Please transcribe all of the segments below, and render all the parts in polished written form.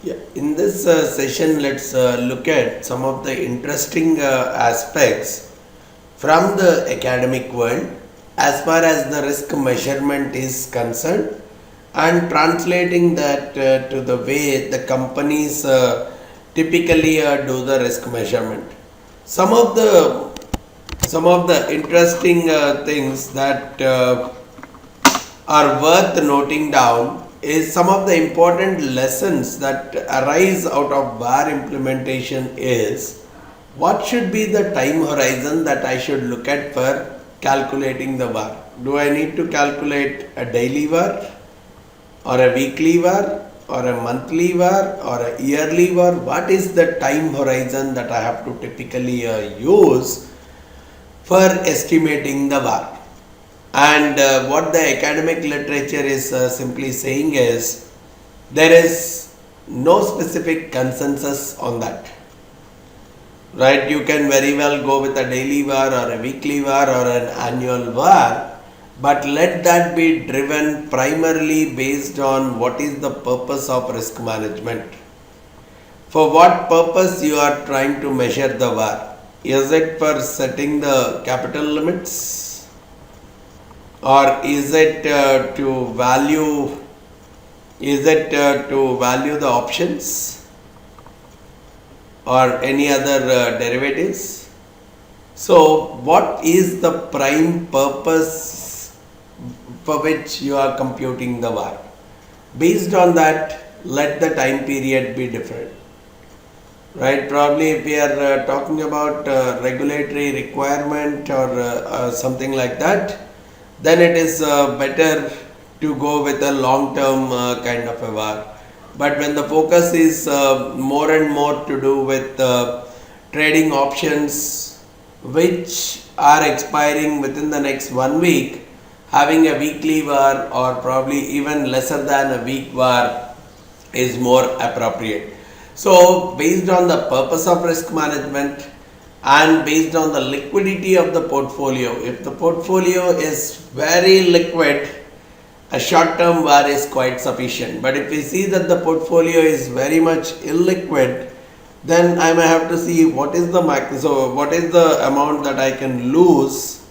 Yeah, in this session, let's look at some of the interesting aspects from the academic world as far as the risk measurement is concerned and translating that to the way the companies typically do the risk measurement. Some of the some of the interesting things that are worth noting down is some of the important lessons that arise out of VAR implementation is what should be the time horizon that I should look at for calculating the VAR. Do I need to calculate a daily VAR or a weekly VAR or a monthly VAR or a yearly VAR? What is the time horizon that I have to typically use for estimating the VAR? And what the academic literature is simply saying is there is no specific consensus on that. Right? You can very well go with a daily VAR or a weekly VAR or an annual VAR, but let that be driven primarily based on what is the purpose of risk management. For what purpose you are trying to measure the VAR? Is it for setting the capital limits? Or is it to value the options or any other derivatives? So what is the prime purpose for which you are computing the VAR? Based on that, let the time period be different. Right? Probably if we are talking about regulatory requirement or something like that, then it is better to go with a long-term kind of a VAR. But when the focus is more and more to do with trading options which are expiring within the next 1 week, having a weekly VAR or probably even lesser than a week VAR is more appropriate. So based on the purpose of risk management, and based on the liquidity of the portfolio, if the portfolio is very liquid, a short-term VAR is quite sufficient. But if we see that the portfolio is very much illiquid, then I may have to see what is the what is the amount that I can lose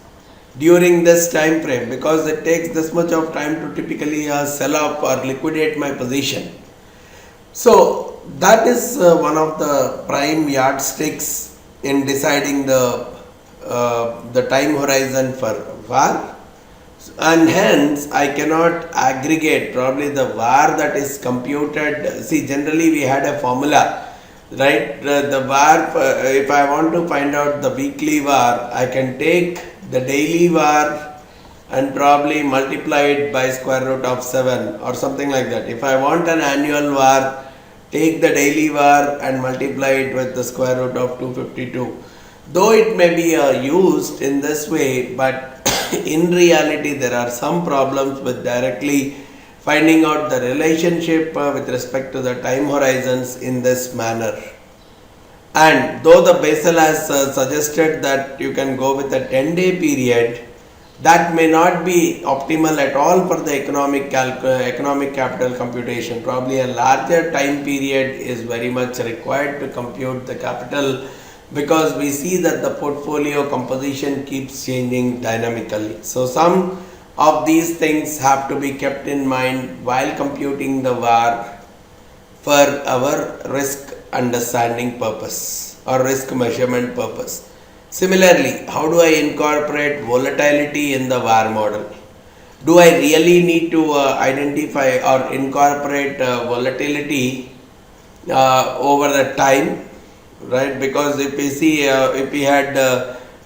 during this time frame, because it takes this much of time to typically sell off or liquidate my position. So that is one of the prime yardsticks in deciding the time horizon for VAR, and hence I cannot aggregate probably the VAR that is computed. See, generally we had a formula, right? The VAR, if I want to find out the weekly VAR, I can take the daily VAR and probably multiply it by square root of 7 or something like that. If I want an annual VAR, take the daily VAR and multiply it with the square root of 252. Though it may be used in this way, but in reality there are some problems with directly finding out the relationship with respect to the time horizons in this manner. And though the Basel has suggested that you can go with a 10-day period, that may not be optimal at all for the economic capital computation. Probably a larger time period is very much required to compute the capital, because we see that the portfolio composition keeps changing dynamically. So some of these things have to be kept in mind while computing the VAR for our risk understanding purpose or risk measurement purpose. Similarly, how do I incorporate volatility in the VAR model? Do I really need to identify or incorporate volatility over the time? Right? Because if we see, if we had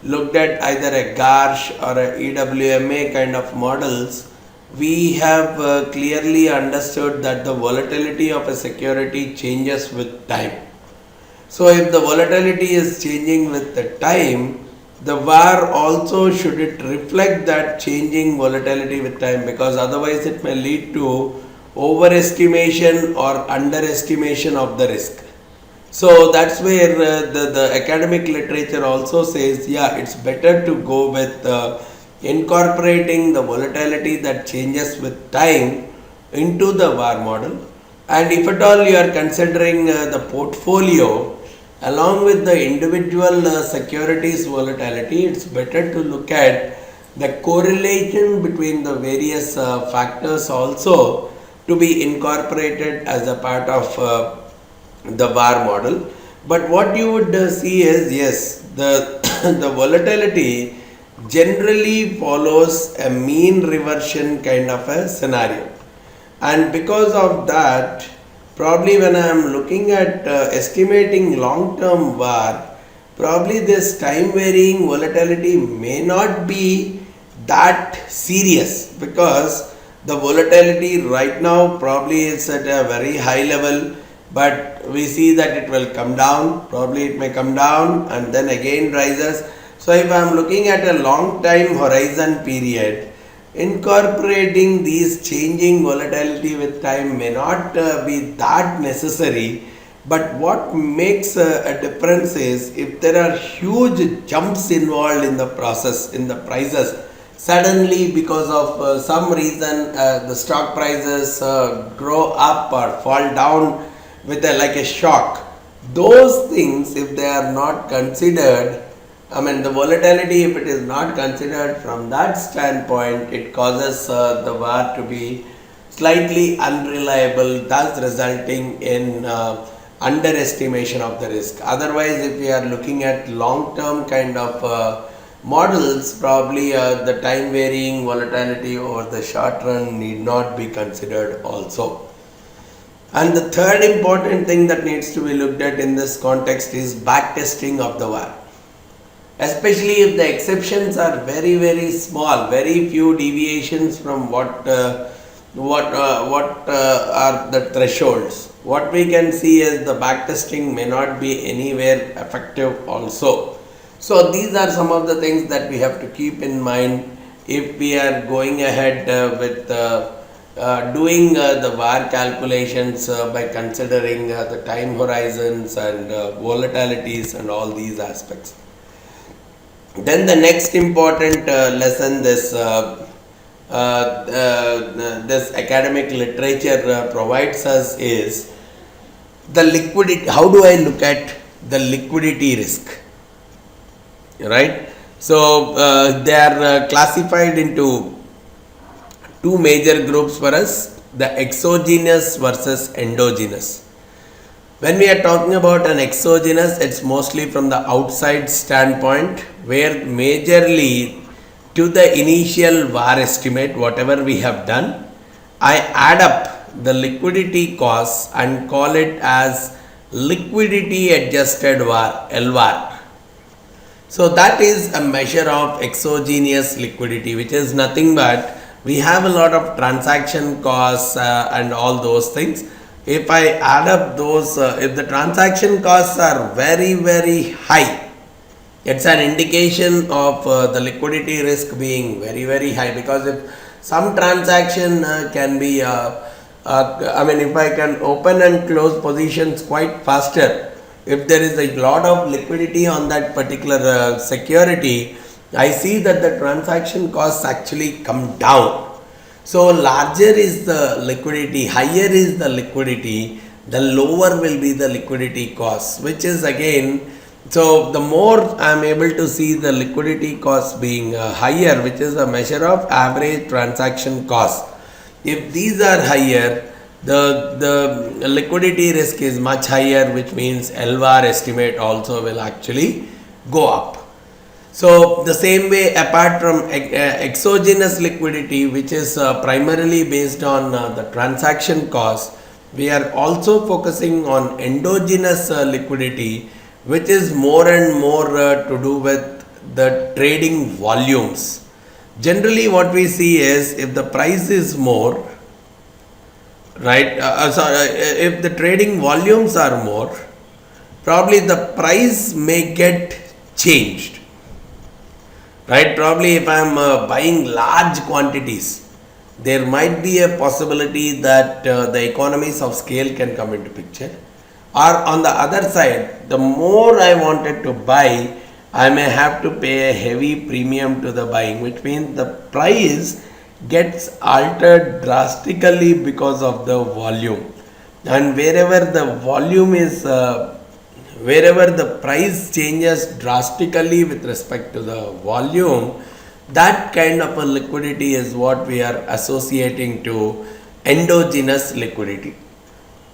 looked at either a GARSH or a EWMA kind of models, we have clearly understood that the volatility of a security changes with time. So if the volatility is changing with the time, the VAR also should it reflect that changing volatility with time, because otherwise it may lead to overestimation or underestimation of the risk. So that's where the academic literature also says, yeah, it's better to go with incorporating the volatility that changes with time into the VAR model, And if at all you are considering the portfolio along with the individual securities volatility, it's better to look at the correlation between the various factors also to be incorporated as a part of the VAR model. But what you would see is, yes, the the volatility generally follows a mean reversion kind of a scenario, and because of that, probably when I am looking at estimating long term VAR, probably this time varying volatility may not be that serious, because the volatility right now probably is at a very high level, but we see that it will come down, probably it may come down and then again rises. So if I am looking at a long time horizon period, incorporating these changing volatility with time may not be that necessary. But what makes a difference is if there are huge jumps involved in the process, in the prices, suddenly because of some reason the stock prices grow up or fall down with like a shock. Those things, if they are not considered, the volatility, if it is not considered from that standpoint, it causes the VAR to be slightly unreliable, thus resulting in underestimation of the risk. Otherwise, if we are looking at long-term kind of models, probably the time varying volatility over the short run need not be considered also. And the third important thing that needs to be looked at in this context is backtesting of the VAR. Especially if the exceptions are very, very small, very few deviations from what are the thresholds. What we can see is the backtesting may not be anywhere effective also. So these are some of the things that we have to keep in mind if we are going ahead with doing the VAR calculations by considering the time horizons and volatilities and all these aspects. Then the next important lesson this this academic literature provides us is the liquidity. How do I look at the liquidity risk? Right. So they are classified into two major groups for us: the exogenous versus endogenous. When we are talking about an exogenous, it's mostly from the outside standpoint, where majorly to the initial VAR estimate, whatever we have done, I add up the liquidity costs and call it as liquidity adjusted VAR, LVAR. So that is a measure of exogenous liquidity, which is nothing but we have a lot of transaction costs and all those things. If I add up those, if the transaction costs are very, very high, it's an indication of the liquidity risk being very, very high, because if some transaction can be, if I can open and close positions quite faster, if there is a lot of liquidity on that particular security, I see that the transaction costs actually come down. So larger is the liquidity, higher is the liquidity, the lower will be the liquidity cost, which is again, so the more I am able to see the liquidity cost being higher, which is a measure of average transaction cost. If these are higher, the liquidity risk is much higher, which means LVAR estimate also will actually go up. So the same way, apart from exogenous liquidity, which is primarily based on the transaction cost, we are also focusing on endogenous liquidity, which is more and more to do with the trading volumes. Generally what we see is if the price is more, right, if the trading volumes are more, probably the price may get changed. Right, probably if I am buying large quantities, there might be a possibility that the economies of scale can come into picture. Or on the other side, the more I wanted to buy, I may have to pay a heavy premium to the buying, which means the price gets altered drastically because of the volume. and wherever the price changes drastically with respect to the volume, that kind of a liquidity is what we are associating to endogenous liquidity.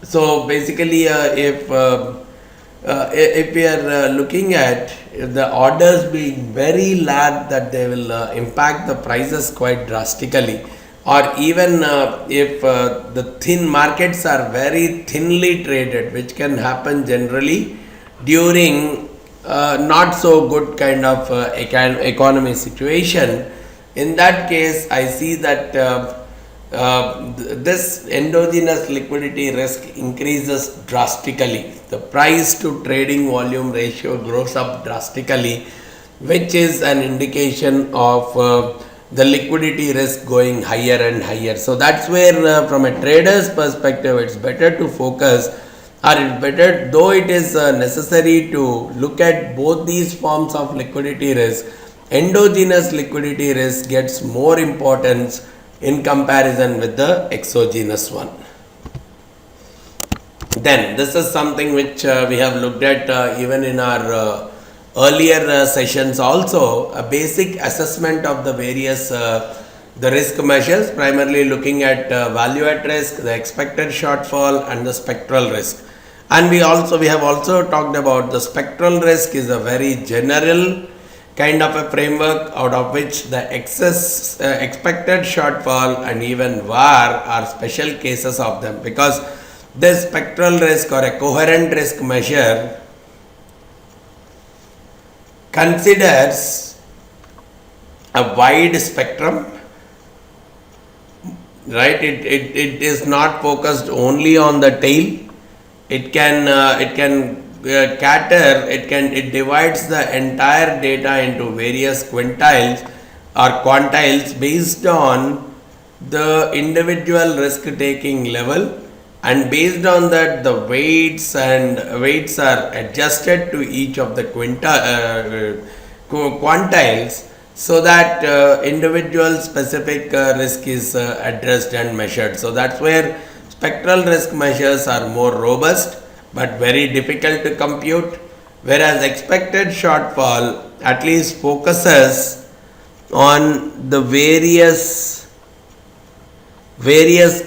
So basically, if we are looking at the orders being very large, that they will impact the prices quite drastically, or even if the thin markets are very thinly traded, which can happen generally during not so good kind of economy situation. In that case, I see that this endogenous liquidity risk increases drastically. The price to trading volume ratio grows up drastically, which is an indication of the liquidity risk going higher and higher. So that's where, from a trader's perspective, it's better to focus, or it's better, though it is necessary to look at both these forms of liquidity risk. Endogenous liquidity risk gets more importance in comparison with the exogenous one. Then this is something which we have looked at even in our earlier sessions also, a basic assessment of the various the risk measures, primarily looking at value at risk, the expected shortfall, and the spectral risk. And we have also talked about the spectral risk is a very general kind of a framework, out of which the excess expected shortfall and even VAR are special cases of them, because this spectral risk or a coherent risk measure considers a wide spectrum, right? It is not focused only on the tail. It divides the entire data into various quintiles or quantiles based on the individual risk taking level, and based on that the weights are adjusted to each of the quantiles, so that individual specific risk is addressed and measured. So that's where spectral risk measures are more robust but very difficult to compute, whereas expected shortfall at least focuses on the various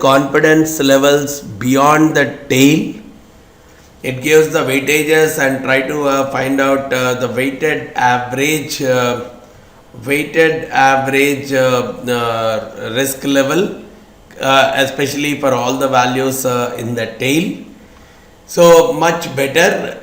confidence levels beyond the tail. It gives the weightages and try to find out the weighted average risk level, especially for all the values in the tail. So much better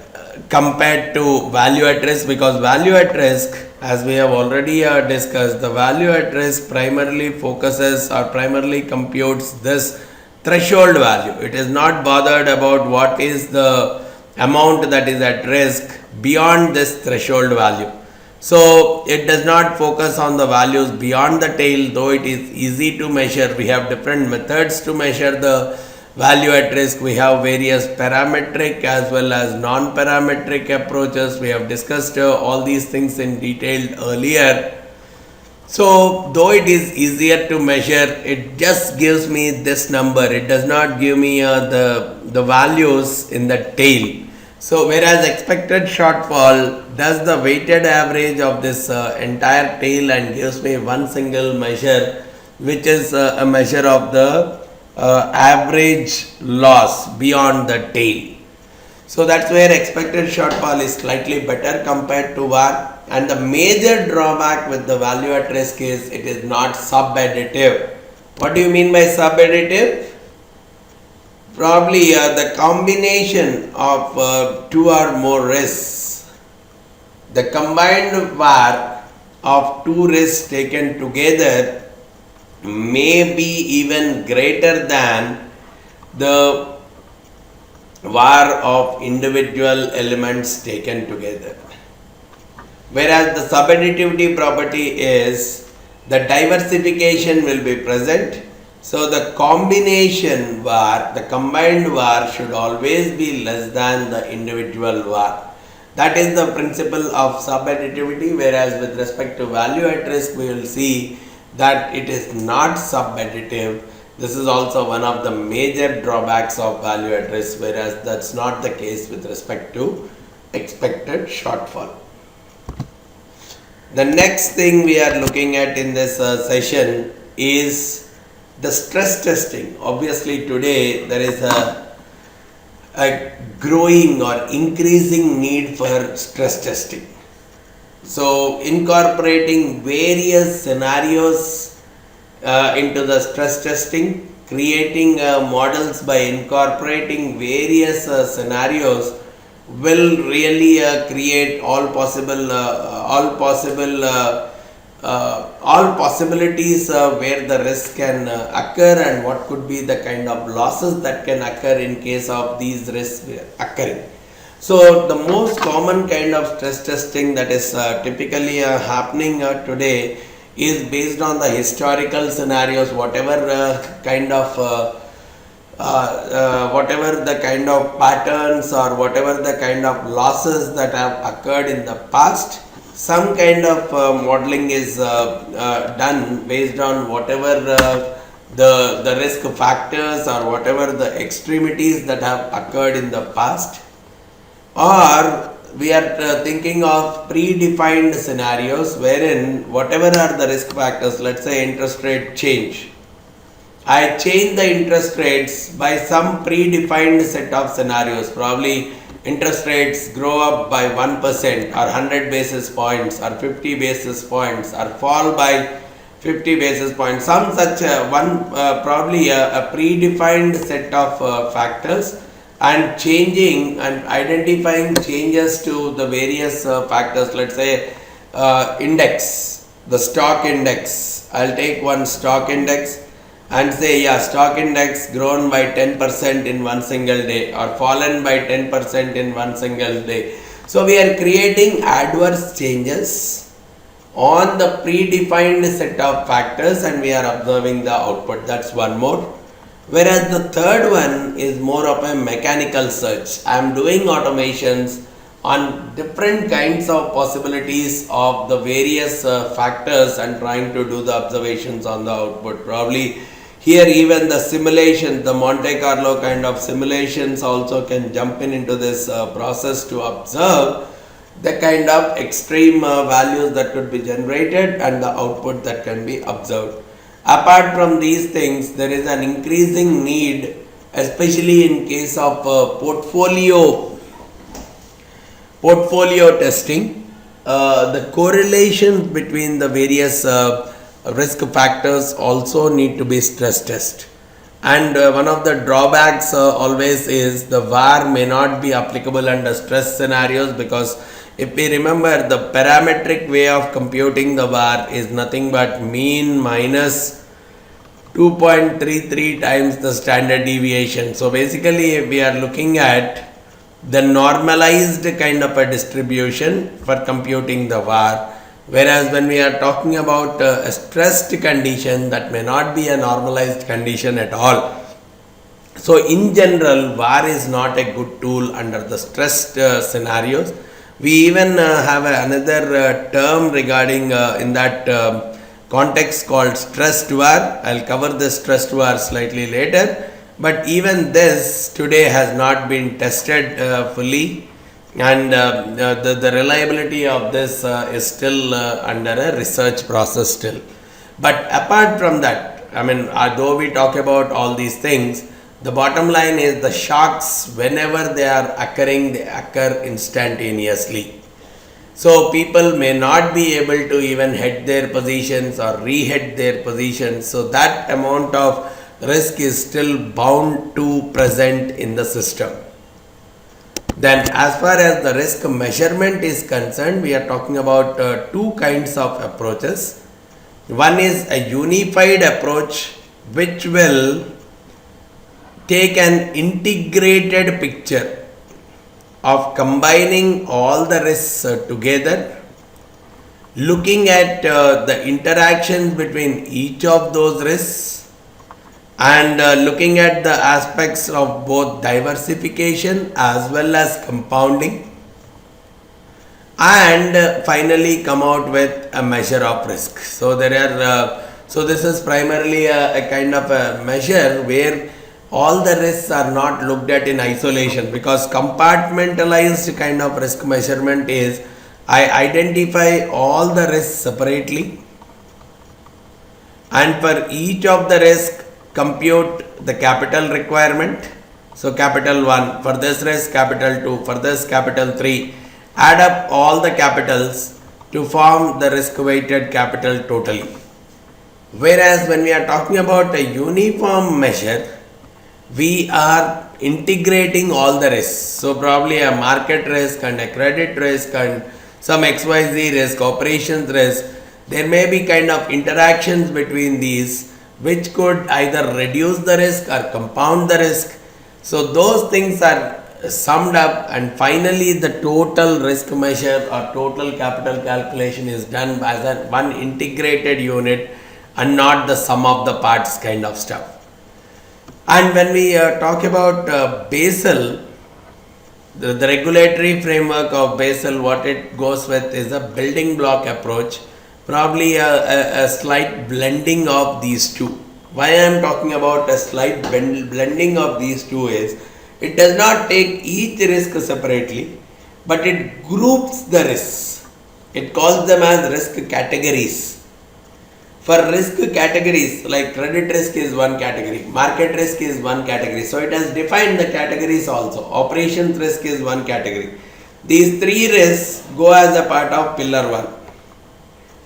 compared to value at risk, because value at risk, as we have already discussed, the value at risk primarily focuses or primarily computes this threshold value. It is not bothered about what is the amount that is at risk beyond this threshold value. So it does not focus on the values beyond the tail, though it is easy to measure. We have different methods to measure the value at risk. We have various parametric as well as non-parametric approaches. We have discussed all these things in detail earlier. So though it is easier to measure, it just gives me this number. It does not give me the values in the tail. So whereas expected shortfall does the weighted average of this entire tail and gives me one single measure, which is a measure of the average loss beyond the tail. So that's where expected shortfall is slightly better compared to VAR. And the major drawback with the value at risk is it is not sub-additive. What do you mean by sub-additive? Probably the combination of two or more risks. The combined VAR of two risks taken together may be even greater than the VAR of individual elements taken together. Whereas the subadditivity property is the diversification will be present. So the combination VAR, the combined VAR should always be less than the individual VAR. That is the principle of subadditivity, whereas with respect to value at risk, we will see that it is not subadditive. This is also one of the major drawbacks of value at risk, whereas that's not the case with respect to expected shortfall. The next thing we are looking at in this session is the stress testing. Obviously, today there is a growing or increasing need for stress testing. So, incorporating various scenarios into the stress testing, creating models by incorporating various scenarios will really create all possibilities where the risk can occur, and what could be the kind of losses that can occur in case of these risks occurring. So the most common kind of stress testing that is typically happening today is based on the historical scenarios, whatever the kind of patterns or whatever the kind of losses that have occurred in the past. Some kind of modeling is done based on whatever the risk factors or whatever the extremities that have occurred in the past. Or we are thinking of predefined scenarios wherein whatever are the risk factors, let's say interest rate change. I change the interest rates by some predefined set of scenarios. Probably interest rates grow up by 1% or 100 basis points or 50 basis points or fall by 50 basis points. Some such probably a predefined set of factors, and changing and identifying changes to the various factors. Let's say index, the stock index. I'll take one stock index and say, yeah, stock index grown by 10% in one single day or fallen by 10% in one single day. So we are creating adverse changes on the predefined set of factors and we are observing the output. That's one more. Whereas the third one is more of a mechanical search. I am doing automations on different kinds of possibilities of the various factors and trying to do the observations on the output. Probably here even the simulation, the Monte Carlo kind of simulations also can jump into this process to observe the kind of extreme values that could be generated and the output that can be observed. Apart from these things, there is an increasing need, especially in case of portfolio testing. The correlations between the various risk factors also need to be stress tested. And one of the drawbacks always is the VAR may not be applicable under stress scenarios, because if we remember, the parametric way of computing the VAR is nothing but mean minus 2.33 times the standard deviation. So basically we are looking at the normalized kind of a distribution for computing the VAR. Whereas when we are talking about a stressed condition, that may not be a normalized condition at all. So in general, VAR is not a good tool under the stressed scenarios. We even have another term regarding in that context called stressed VAR. I'll cover this stressed VAR slightly later. But even this today has not been tested fully, and the reliability of this is still under a research process still. But apart from that, I mean, though we talk about all these things, the bottom line is the shocks, whenever they are occurring, they occur instantaneously. So people may not be able to even head their positions or re-head their positions. So that amount of risk is still bound to present in the system. Then as far as the risk measurement is concerned, we are talking about two kinds of approaches. One is a unified approach, which will take an integrated picture of combining all the risks together, looking at the interactions between each of those risks, and looking at the aspects of both diversification as well as compounding, and finally come out with a measure of risk. So there are So this is primarily a kind of a measure where all the risks are not looked at in isolation, because compartmentalized kind of risk measurement is I identify all the risks separately, and for each of the risk compute the capital requirement. So capital 1 for this risk, capital 2 for this, capital 3, add up all the capitals to form the risk weighted capital totally. Whereas when we are talking about a uniform measure, we are integrating all the risks. So probably a market risk and a credit risk and some XYZ risk, operations risk. There may be kind of interactions between these which could either reduce the risk or compound the risk. So those things are summed up, and finally the total risk measure or total capital calculation is done as a one integrated unit and not the sum of the parts kind of stuff. And when we talk about Basel, the regulatory framework of Basel, what it goes with is a building block approach, probably a slight blending of these two. Why I am talking about a slight blending of these two is, it does not take each risk separately, but it groups the risks. It calls them as risk categories. For risk categories, like credit risk is one category, market risk is one category. So it has defined the categories also. Operations risk is one category. These three risks go as a part of pillar 1.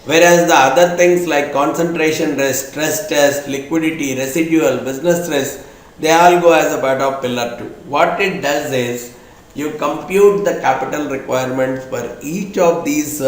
Whereas the other things like concentration risk, stress test, liquidity, residual, business risk, they all go as a part of pillar 2. What it does is, you compute the capital requirements for each of these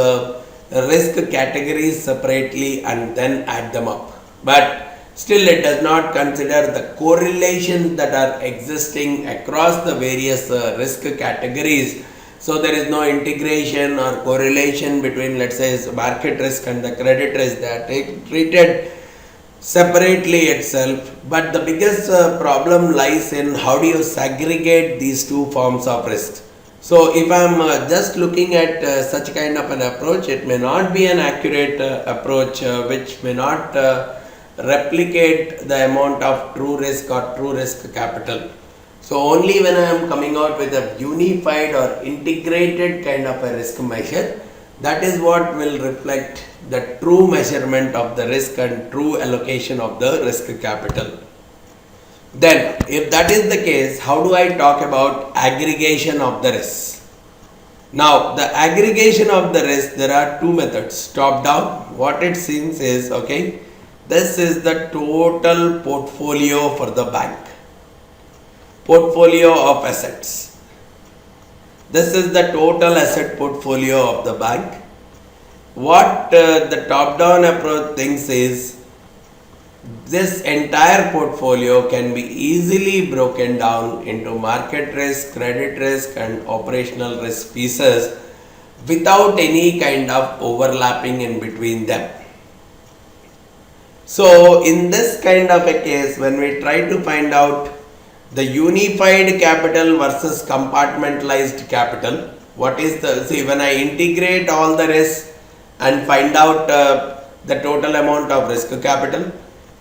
risk categories separately and then add them up. But still it does not consider the correlations that are existing across the various risk categories. So there is no integration or correlation between, let's say, market risk and the credit risk. They are treated separately itself. But the biggest problem lies in how do you segregate these two forms of risk. So if I am just looking at such kind of an approach, it may not be an accurate approach which may not replicate the amount of true risk or true risk capital. So only when I am coming out with a unified or integrated kind of a risk measure, that is what will reflect the true measurement of the risk and true allocation of the risk capital. Then, if that is the case, how do I talk about aggregation of the risk? Now, the aggregation of the risk, there are two methods. Top down, what it seems is, okay, this is the total portfolio for the bank. Portfolio of assets. This is the total asset portfolio of the bank. What the top down approach thinks is, this entire portfolio can be easily broken down into market risk, credit risk and operational risk pieces without any kind of overlapping in between them. So in this kind of a case, when we try to find out the unified capital versus compartmentalized capital, what is the, see, when I integrate all the risks and find out the total amount of risk capital,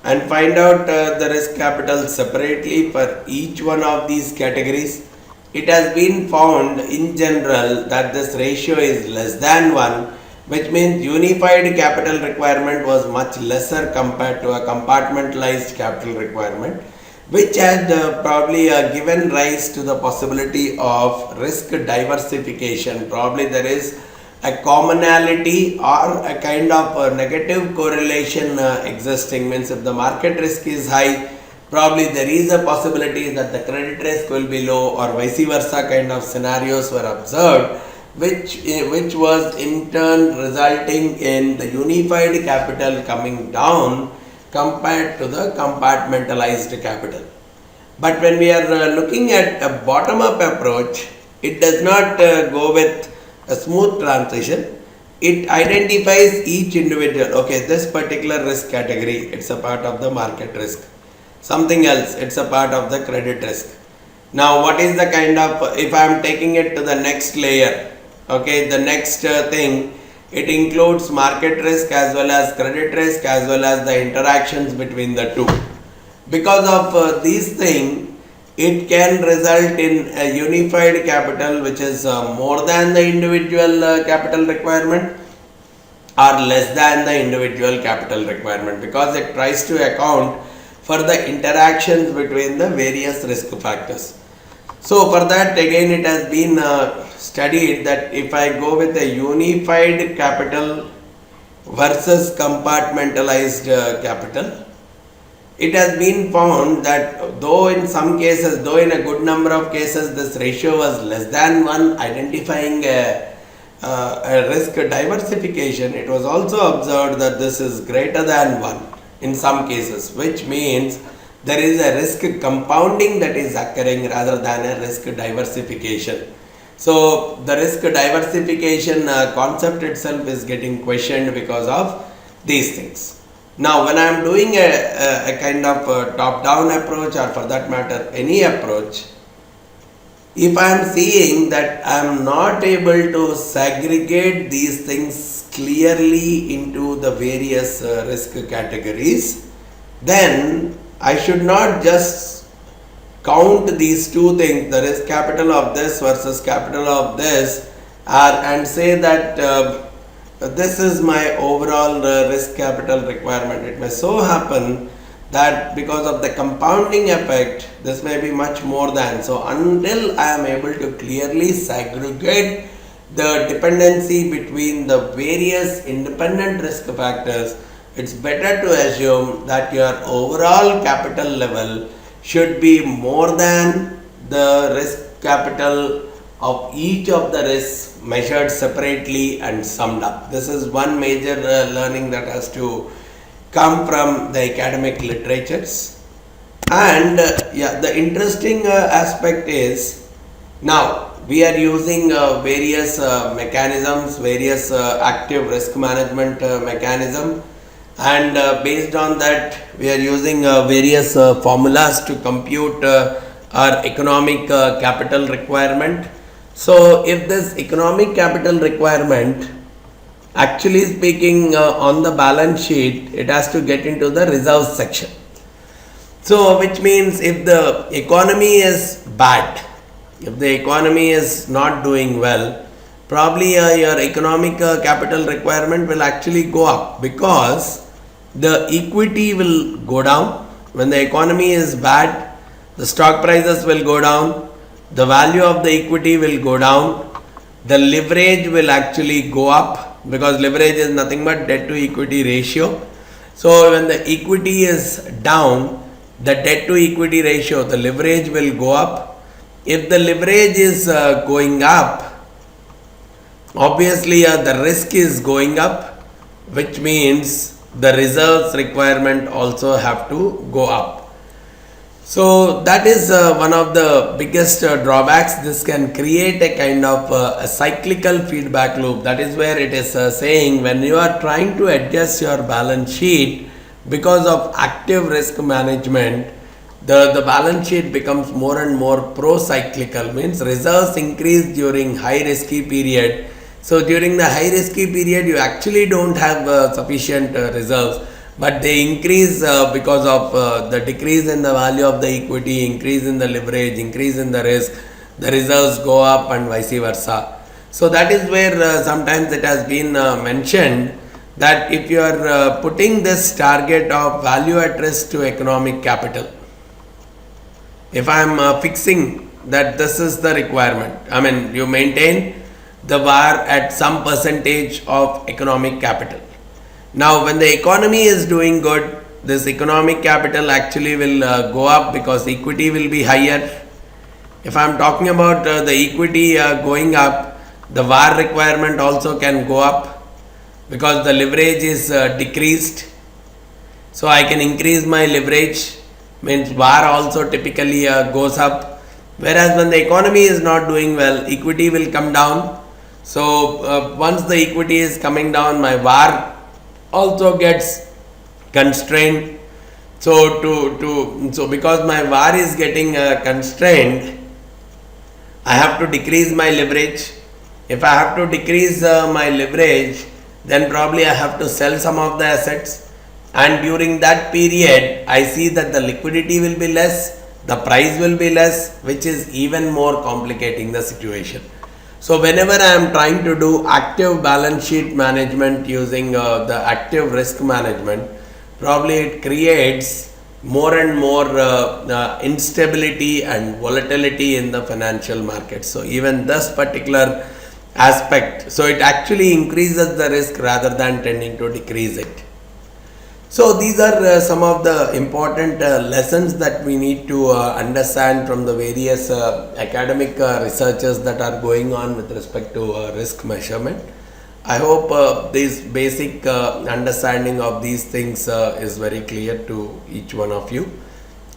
and find out the risk capital separately for each one of these categories, it has been found in general that this ratio is less than 1, which means unified capital requirement was much lesser compared to a compartmentalized capital requirement, which had probably given rise to the possibility of risk diversification. Probably there is a commonality or a kind of a negative correlation existing. Means if the market risk is high, probably there is a possibility that the credit risk will be low, or vice versa kind of scenarios were observed, which was in turn resulting in the unified capital coming down compared to the compartmentalized capital. But when we are looking at a bottom up approach, it does not go with a smooth transition. It identifies each individual. Okay, this particular risk category, it's a part of the market risk. Something else, it's a part of the credit risk. Now, what is the kind of, if I am taking it to the next layer, okay, the next thing, It includes market risk as well as credit risk as well as the interactions between the two. Because of these things, it can result in a unified capital which is more than the individual capital requirement or less than the individual capital requirement, because it tries to account for the interactions between the various risk factors. So for that again it has been studied that if I go with a unified capital versus compartmentalized capital, it has been found that though in some cases, though in a good number of cases this ratio was less than 1, identifying a risk diversification, it was also observed that this is greater than 1 in some cases, which means there is a risk compounding that is occurring rather than a risk diversification. So the risk diversification concept itself is getting questioned because of these things. Now when I am doing a kind of top-down approach, or for that matter any approach, if I am seeing that I am not able to segregate these things clearly into the various risk categories, then I should not just count these two things, the risk capital of this versus capital of this, and say that this is my overall risk capital requirement. It may so happen that because of the compounding effect, this may be much more than. So until I am able to clearly segregate the dependency between the various independent risk factors, it's better to assume that your overall capital level should be more than the risk capital of each of the risks measured separately and summed up. This is one major learning that has to come from the academic literatures. And the interesting aspect is, now we are using various mechanisms, various active risk management mechanism, and based on that we are using various formulas to compute our economic capital requirement. So if this economic capital requirement, actually speaking on the balance sheet, it has to get into the reserves section. So which means if the economy is bad, if the economy is not doing well, probably your economic capital requirement will actually go up, because the equity will go down. When the economy is bad, the stock prices will go down, the value of the equity will go down, the leverage will actually go up, because leverage is nothing but debt to equity ratio. So when the equity is down, the debt to equity ratio, the leverage will go up. If the leverage is going up, obviously the risk is going up, which means the reserves requirement also have to go up. So that is one of the biggest drawbacks. This can create a kind of a cyclical feedback loop. That is where it is saying, when you are trying to adjust your balance sheet because of active risk management, the balance sheet becomes more and more pro-cyclical, means reserves increase during high risky period. So during the high risky period you actually don't have sufficient reserves, but they increase because of the decrease in the value of the equity, increase in the leverage, increase in the risk, the reserves go up and vice versa. So that is where sometimes it has been mentioned that if you are putting this target of value at risk to economic capital, if I am fixing that this is the requirement, I mean you maintain the VAR at some percentage of economic capital. Now when the economy is doing good, this economic capital actually will go up because equity will be higher. If I am talking about the equity going up, the VAR requirement also can go up because the leverage is decreased. So I can increase my leverage, means VAR also typically goes up. Whereas when the economy is not doing well, equity will come down. So once the equity is coming down, my VAR also gets constrained. So because my VAR is getting constrained, I have to decrease my leverage. If I have to decrease my leverage, then probably I have to sell some of the assets, and during that period I see that the liquidity will be less, the price will be less, which is even more complicating the situation. So whenever I am trying to do active balance sheet management using the active risk management, probably it creates more and more instability and volatility in the financial market. So even this particular aspect, so it actually increases the risk rather than tending to decrease it. So these are some of the important lessons that we need to understand from the various academic researches that are going on with respect to risk measurement. I hope this basic understanding of these things is very clear to each one of you.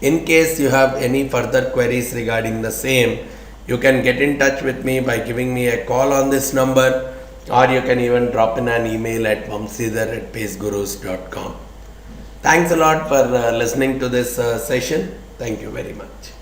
In case you have any further queries regarding the same, you can get in touch with me by giving me a call on this number, or you can even drop in an email at vamsidhar@pacegurus.com. Thanks a lot for listening to this session. Thank you very much.